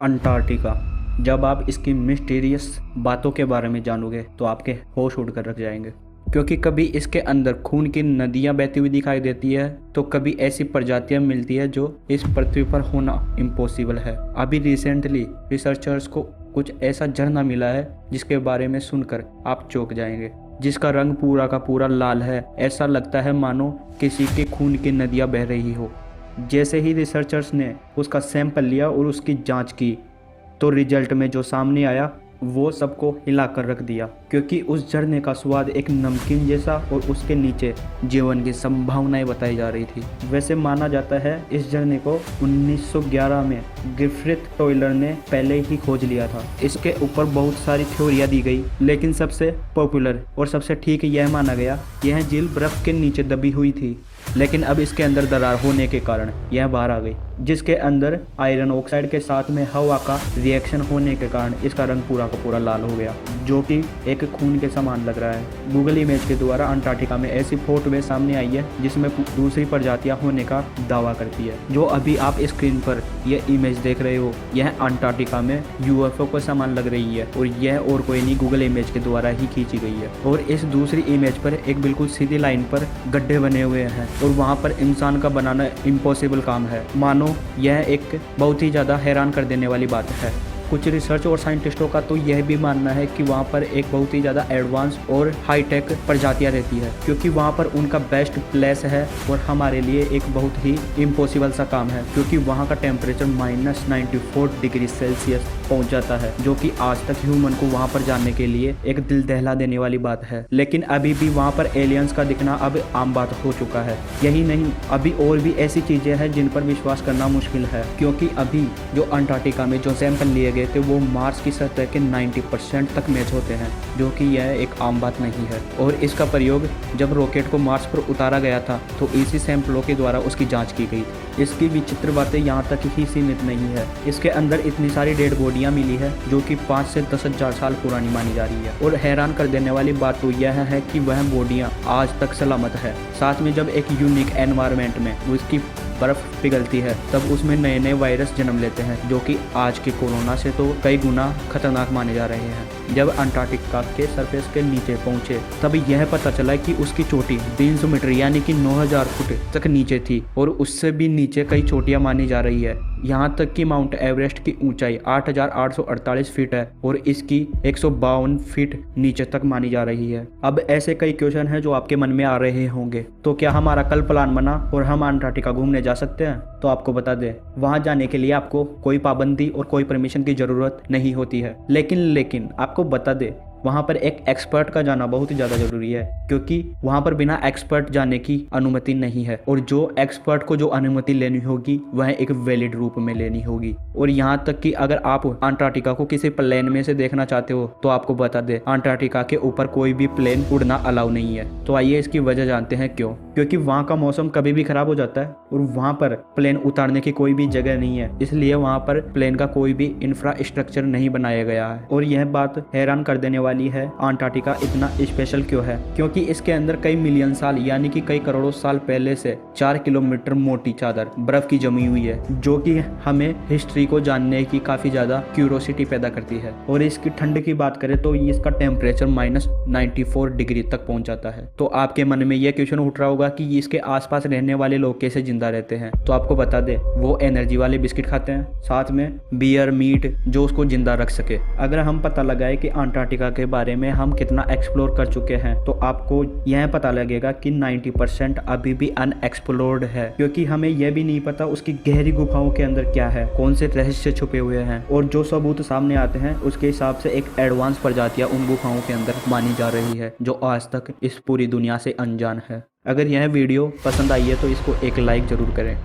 Antarctica. जब आप इसकी मिस्टीरियस बातों के बारे में जानोगे तो आपके होश उड़ कर रख जाएंगे, क्योंकि कभी इसके अंदर खून की नदियां बहती हुई दिखाई देती है तो कभी ऐसी प्रजातियां मिलती है जो इस पृथ्वी पर होना इम्पॉसिबल है। अभी रिसेंटली रिसर्चर्स को कुछ ऐसा झरना मिला है जिसके बारे में सुनकर आप चौंक जाएंगे, जिसका रंग पूरा का पूरा लाल है। ऐसा लगता है मानो किसी के खून की नदियां बह रही हो। जैसे ही रिसर्चर्स ने उसका सैंपल लिया और उसकी जांच की तो रिजल्ट में जो सामने आया वो सबको हिला कर रख दिया, क्योंकि उस झरने का स्वाद एक नमकीन जैसा और उसके नीचे जीवन की संभावनाएं बताई जा रही थी। वैसे माना जाता है इस झरने को 1911 में ग्रिफिथ टॉयलर ने पहले ही खोज लिया था। इसके ऊपर बहुत सारी थ्योरियां दी गई, लेकिन सबसे पॉपुलर और सबसे ठीक यह माना गया यह झील बर्फ के नीचे दबी हुई थी, लेकिन अब इसके अंदर दरार होने के कारण यह बाहर आ गई, जिसके अंदर आयरन ऑक्साइड के साथ में हवा का रिएक्शन होने के कारण इसका रंग पूरा का पूरा लाल हो गया, जो कि एक खून के समान लग रहा है। गूगल इमेज के द्वारा अंटार्कटिका में ऐसी फोटोवें सामने आई है जिसमें दूसरी प्रजातियां होने का दावा करती है। जो अभी आप स्क्रीन पर यह इमेज देख रहे हो यह अंटार्कटिका में यूएफओ को समान लग रही है, और यह और कोई नहीं गूगल इमेज के द्वारा ही खींची गई है। और इस दूसरी इमेज पर एक बिल्कुल सीधी लाइन पर गड्ढे बने हुए हैं और वहाँ पर इंसान का बनाना इम्पॉसिबल काम है। मानो यह एक बहुत ही ज़्यादा हैरान कर देने वाली बात है। कुछ रिसर्च और साइंटिस्टों का तो यह भी मानना है कि वहाँ पर एक बहुत ही ज़्यादा एडवांस और हाईटेक प्रजातियाँ रहती है, क्योंकि वहाँ पर उनका बेस्ट प्लेस है और हमारे लिए एक बहुत ही इम्पॉसिबल सा काम है, क्योंकि वहाँ का टेम्परेचर -94 डिग्री सेल्सियस पहुँच जाता है, जो कि आज तक ह्यूमन को वहाँ पर जाने के लिए एक दिल दहला देने वाली बात है। लेकिन अभी भी वहाँ पर एलियंस का दिखना अब आम बात हो चुका है। यही नहीं, अभी और भी ऐसी चीज़ें हैं जिन पर विश्वास करना मुश्किल है, क्योंकि अभी जो अंटार्कटिका में जो सैंपल लिए थे वो मार्स की सतह के 90% तक मैच होते हैं, जो कि यह एक आम बात नहीं है। और इसका प्रयोग जब रॉकेट को मार्स पर उतारा गया था तो इसी सैंपलों के द्वारा उसकी जांच की गई। इसकी विचित्र बातें यहाँ तक ही सीमित नहीं है, इसके अंदर इतनी सारी डेड बॉडियाँ मिली है जो कि 5 से 10 हज़ार साल पुरानी मानी जा रही है। और हैरान कर देने वाली बात तो यह है कि वह बॉडियाँ आज तक सलामत है। साथ में जब एक यूनिक एनवायरनमेंट में उसकी बर्फ पिघलती है तब उसमें नए नए वायरस जन्म लेते हैं, जो कि आज के कोरोना से तो कई गुना खतरनाक माने जा रहे हैं। जब अंटार्कटिका के सरफेस के नीचे पहुंचे तब यह पता चला कि उसकी चोटी 300 मीटर यानी कि 9000 फुट तक नीचे थी, और उससे भी नीचे कई चोटियां मानी जा रही है। यहाँ तक कि माउंट एवरेस्ट की ऊंचाई 8848 फीट है और इसकी 152 फीट नीचे तक मानी जा रही है। अब ऐसे कई क्वेश्चन हैं जो आपके मन में आ रहे होंगे, तो क्या हमारा कल प्लान बना और हम अंटार्कटिका घूमने जा सकते हैं? तो आपको बता दें, वहां जाने के लिए आपको कोई पाबंदी और कोई परमिशन की जरूरत नहीं होती है। लेकिन आपको बता दें, वहाँ पर एक एक्सपर्ट का जाना बहुत ही ज़्यादा ज़रूरी है, क्योंकि वहाँ पर बिना एक्सपर्ट जाने की अनुमति नहीं है, और जो एक्सपर्ट को जो अनुमति लेनी होगी वह एक वैलिड रूप में लेनी होगी। और यहाँ तक कि अगर आप अंटार्कटिका को किसी प्लेन में से देखना चाहते हो तो आपको बता दें, अंटार्कटिका के ऊपर कोई भी प्लेन उड़ना अलाउ नहीं है। तो आइए इसकी वजह जानते हैं क्यों। क्योंकि वहाँ का मौसम कभी भी खराब हो जाता है और वहाँ पर प्लेन उतारने की कोई भी जगह नहीं है, इसलिए वहाँ पर प्लेन का कोई भी इंफ्रास्ट्रक्चर नहीं बनाया गया है। और यह बात हैरान कर देने वाली है, अंटार्कटिका इतना स्पेशल क्यों है? क्योंकि इसके अंदर कई मिलियन साल यानी कि कई करोड़ों साल पहले से 4 किलोमीटर मोटी चादर बर्फ की जमी हुई है, जो कि हमें हिस्ट्री को जानने की काफी ज्यादा क्यूरोसिटी पैदा करती है। और इसकी ठंड की बात करें तो इसका टेम्परेचर -94 डिग्री तक पहुंच जाता है। तो आपके मन में यह क्वेश्चन उठ रहा होगा कि इसके आसपास रहने वाले लोग कैसे जिंदा रहते हैं? तो आपको बता दे, वो एनर्जी वाले बिस्किट खाते हैं, साथ में बियर मीट जो उसको जिंदा रख सके। अगर हम पता लगाए कि अंटार्कटिका के बारे में हम कितना एक्सप्लोर कर चुके हैं तो आपको यह पता लगेगा कि 90% अभी भी अनएक्सप्लोर्ड है, क्योंकि हमें यह भी नहीं पता उसकी गहरी गुफाओं के अंदर क्या है, कौन से रहस्य छुपे हुए हैं। और जो सबूत सामने आते हैं उसके हिसाब से एक एडवांस प्रजातियां उन गुफाओं के अंदर मानी जा रही है, जो आज तक इस पूरी दुनिया से अनजान है। अगर यह वीडियो पसंद आई है तो इसको एक लाइक जरूर करें।